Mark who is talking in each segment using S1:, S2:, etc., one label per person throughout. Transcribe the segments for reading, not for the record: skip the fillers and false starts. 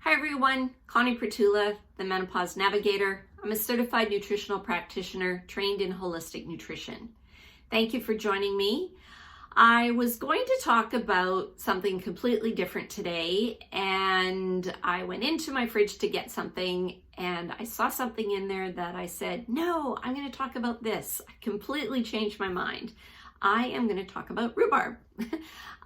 S1: Hi everyone, Connie Pretula, the Menopause Navigator. I'm a certified nutritional practitioner trained in holistic nutrition. Thank you for joining me. I was going to talk about something completely different today, and I went into my fridge to get something and I saw something in there that I said, no, I'm going to talk about this. I completely changed my mind. I am going to talk about rhubarb.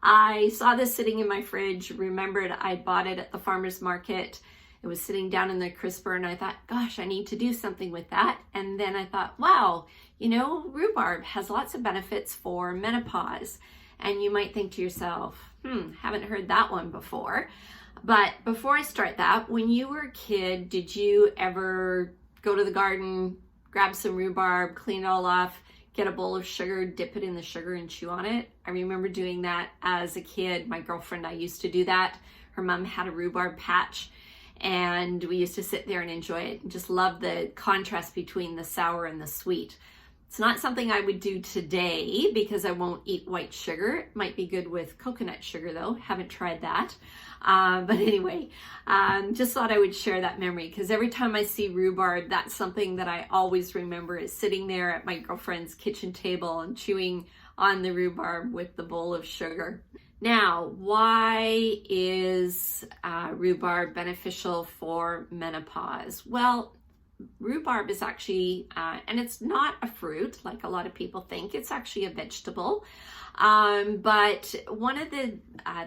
S1: I saw this sitting in my fridge, remembered I bought it at the farmer's market. It was sitting down in the crisper and I thought, gosh, I need to do something with that. And then I thought, wow, rhubarb has lots of benefits for menopause. And you might think to yourself, haven't heard that one before. But before I start that, when you were a kid, did you ever go to the garden, grab some rhubarb, clean it all off, get a bowl of sugar, dip it in the sugar and chew on it? I remember doing that as a kid. My girlfriend, I used to do that. Her mom had a rhubarb patch and we used to sit there and enjoy it and just love the contrast between the sour and the sweet. It's not something I would do today because I won't eat white sugar. It might be good with coconut sugar though. Haven't tried that. But anyway, just thought I would share that memory because every time I see rhubarb, that's something that I always remember is sitting there at my girlfriend's kitchen table and chewing on the rhubarb with the bowl of sugar. Now, why is rhubarb beneficial for menopause? Well, rhubarb is actually, and it's not a fruit like a lot of people think, it's actually a vegetable. But one of the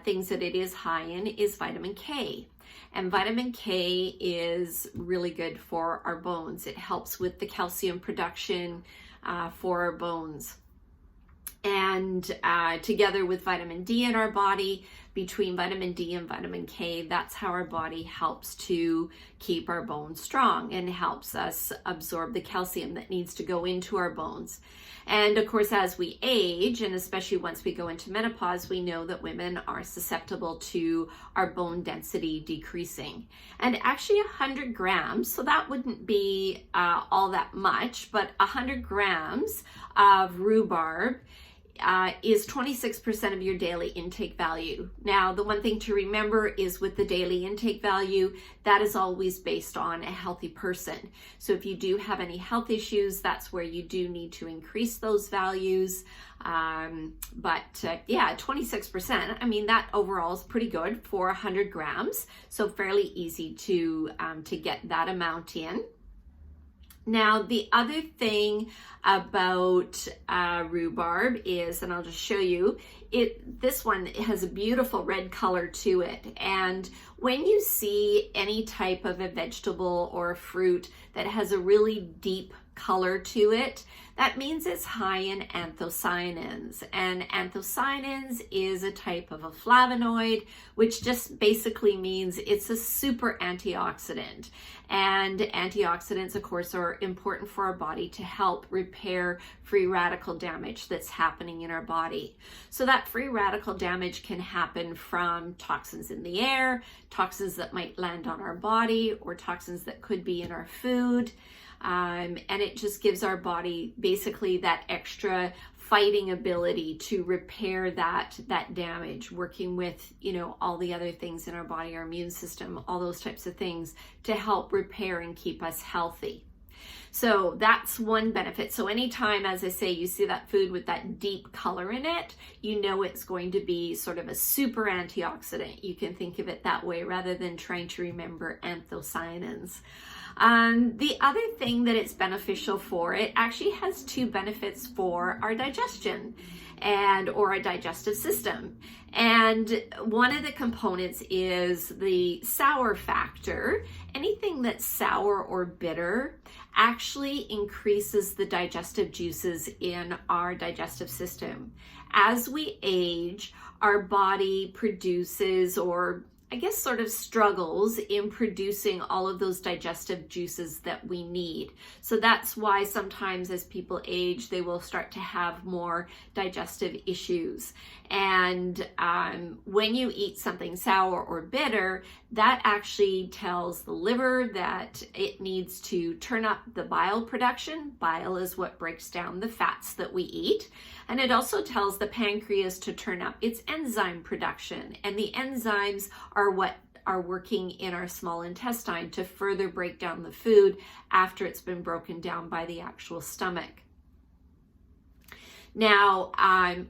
S1: things that it is high in is vitamin K. And vitamin K is really good for our bones. It helps with the calcium production for our bones. And together with vitamin D in our body, between vitamin D and vitamin K, that's how our body helps to keep our bones strong and helps us absorb the calcium that needs to go into our bones. And of course, as we age, and especially once we go into menopause, we know that women are susceptible to our bone density decreasing. And actually 100 grams, so that wouldn't be all that much, but 100 grams of rhubarb is 26% of your daily intake value. Now, the one thing to remember is with the daily intake value, that is always based on a healthy person. So if you do have any health issues, that's where you do need to increase those values. But 26%, I mean, that overall is pretty good for 100 grams. So fairly easy to get that amount in. Now, the other thing about rhubarb is, and I'll just show you, this one has a beautiful red color to it. And when you see any type of a vegetable or a fruit that has a really deep color to it, that means it's high in anthocyanins. And anthocyanins is a type of a flavonoid, which just basically means it's a super antioxidant. And antioxidants, of course, are important for our body to help repair free radical damage that's happening in our body. So that free radical damage can happen from toxins in the air, toxins that might land on our body, or toxins that could be in our food. And it just gives our body basically that extra fighting ability to repair that damage, working with, all the other things in our body, our immune system, all those types of things to help repair and keep us healthy. So that's one benefit. So anytime, as I say, you see that food with that deep color in it, it's going to be sort of a super antioxidant. You can think of it that way rather than trying to remember anthocyanins. The other thing that it's beneficial for, it actually has two benefits for our digestion or our digestive system. And one of the components is the sour factor. Anything that's sour or bitter actually increases the digestive juices in our digestive system. As we age, our body produces, or I guess sort of struggles in producing all of those digestive juices that we need. So that's why sometimes as people age, they will start to have more digestive issues. And when you eat something sour or bitter, that actually tells the liver that it needs to turn up the bile production. Bile is what breaks down the fats that we eat. And it also tells the pancreas to turn up its enzyme production. And the enzymes are what are working in our small intestine to further break down the food after it's been broken down by the actual stomach. Now,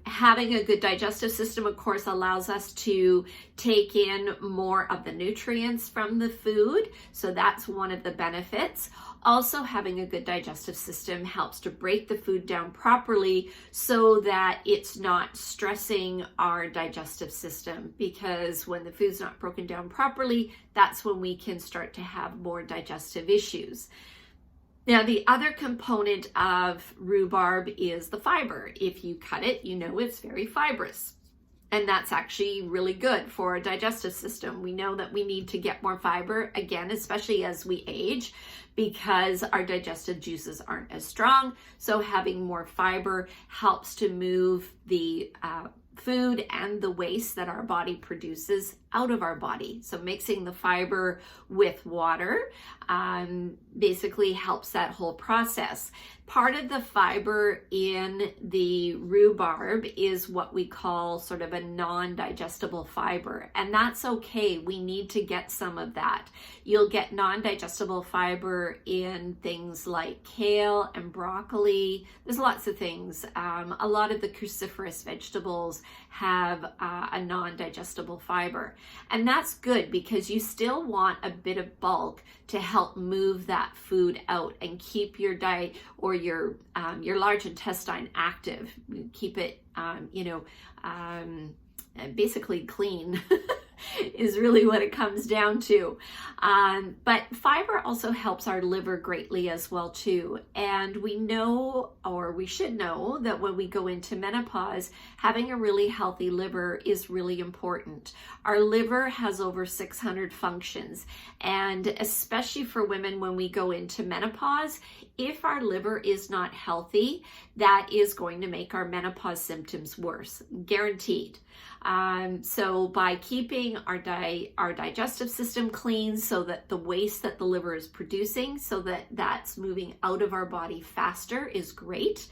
S1: having a good digestive system, of course, allows us to take in more of the nutrients from the food. So that's one of the benefits. Also, having a good digestive system helps to break the food down properly so that it's not stressing our digestive system, because when the food's not broken down properly, that's when we can start to have more digestive issues. Now, the other component of rhubarb is the fiber. If you cut it, you know it's very fibrous. And that's actually really good for our digestive system. We know that we need to get more fiber, again, especially as we age, because our digestive juices aren't as strong. So having more fiber helps to move the food and the waste that our body produces out of our body. So mixing the fiber with water basically helps that whole process. Part of the fiber in the rhubarb is what we call sort of a non-digestible fiber, and that's okay. We need to get some of that. You'll get non-digestible fiber in things like kale and broccoli. There's lots of things. A lot of the cruciferous vegetables have a non-digestible fiber. And that's good because you still want a bit of bulk to help move that food out and keep your diet or your large intestine active. Keep it, basically clean. Is really what it comes down to. But fiber also helps our liver greatly as well too. And we know, or we should know, that when we go into menopause, having a really healthy liver is really important. Our liver has over 600 functions, and especially for women when we go into menopause, if our liver is not healthy, that is going to make our menopause symptoms worse, guaranteed. So by keeping our digestive system clean, so that the waste that the liver is producing, so that that's moving out of our body faster, is great.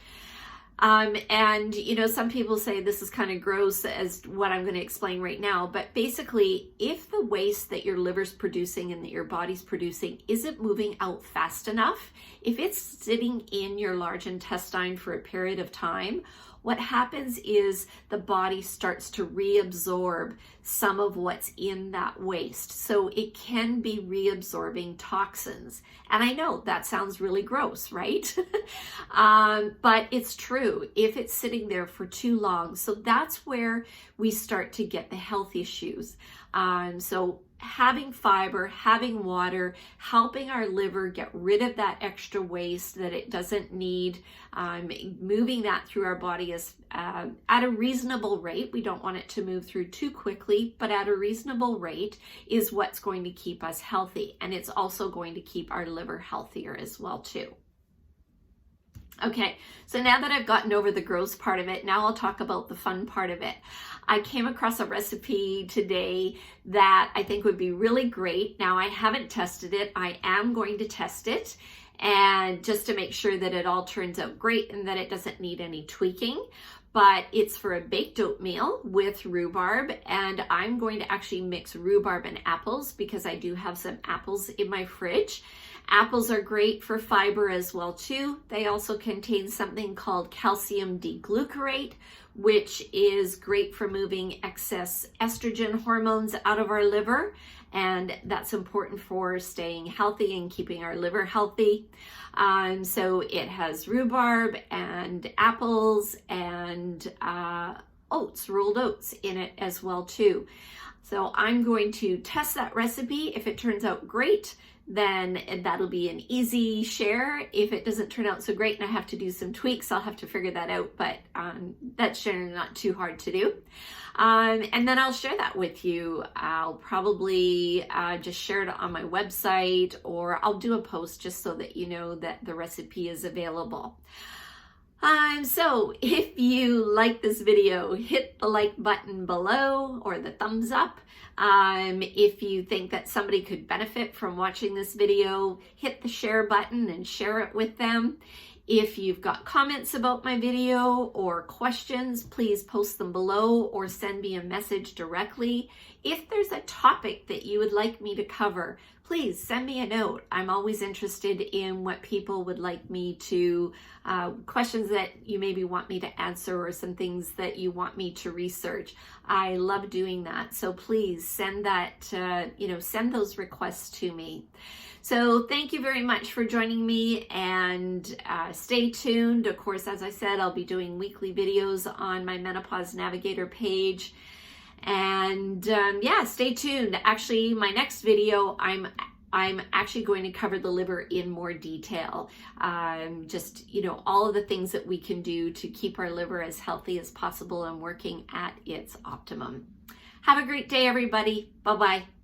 S1: And some people say this is kind of gross as what I'm going to explain right now, but basically, if the waste that your liver's producing and that your body's producing isn't moving out fast enough, if it's sitting in your large intestine for a period of time, what happens is the body starts to reabsorb some of what's in that waste. So it can be reabsorbing toxins. And I know that sounds really gross, right? But it's true if it's sitting there for too long. So that's where we start to get the health issues. So having fiber, having water, helping our liver get rid of that extra waste that it doesn't need, moving that through our body is at a reasonable rate. We don't want it to move through too quickly, but at a reasonable rate is what's going to keep us healthy. And it's also going to keep our liver healthier as well too. Okay, so now that I've gotten over the gross part of it, now I'll talk about the fun part of it. I came across a recipe today that I think would be really great. Now, I haven't tested it. I am going to test it, and just to make sure that it all turns out great and that it doesn't need any tweaking. But it's for a baked oatmeal with rhubarb, and I'm going to actually mix rhubarb and apples because I do have some apples in my fridge. Apples are great for fiber as well too. They also contain something called calcium D-glucarate, which is great for moving excess estrogen hormones out of our liver, and that's important for staying healthy and keeping our liver healthy. So it has rhubarb and apples and oats, rolled oats in it as well too. So I'm going to test that recipe. If it turns out great, then that'll be an easy share. If it doesn't turn out so great and I have to do some tweaks, I'll have to figure that out, but that's generally not too hard to do. And then I'll share that with you. I'll probably just share it on my website, or I'll do a post just so that you know that the recipe is available. So if you like this video, hit the like button below or the thumbs up. If you think that somebody could benefit from watching this video, hit the share button and share it with them. If you've got comments about my video or questions, please post them below or send me a message directly. If there's a topic that you would like me to cover, please send me a note. I'm always interested in what people would like me to, questions that you maybe want me to answer or some things that you want me to research. I love doing that. So please send that, send those requests to me. So thank you very much for joining me, and stay tuned. Of course, as I said, I'll be doing weekly videos on my Menopause Navigator page. And yeah, stay tuned. Actually, my next video, I'm actually going to cover the liver in more detail. Just, all of the things that we can do to keep our liver as healthy as possible and working at its optimum. Have a great day, everybody. Bye-bye.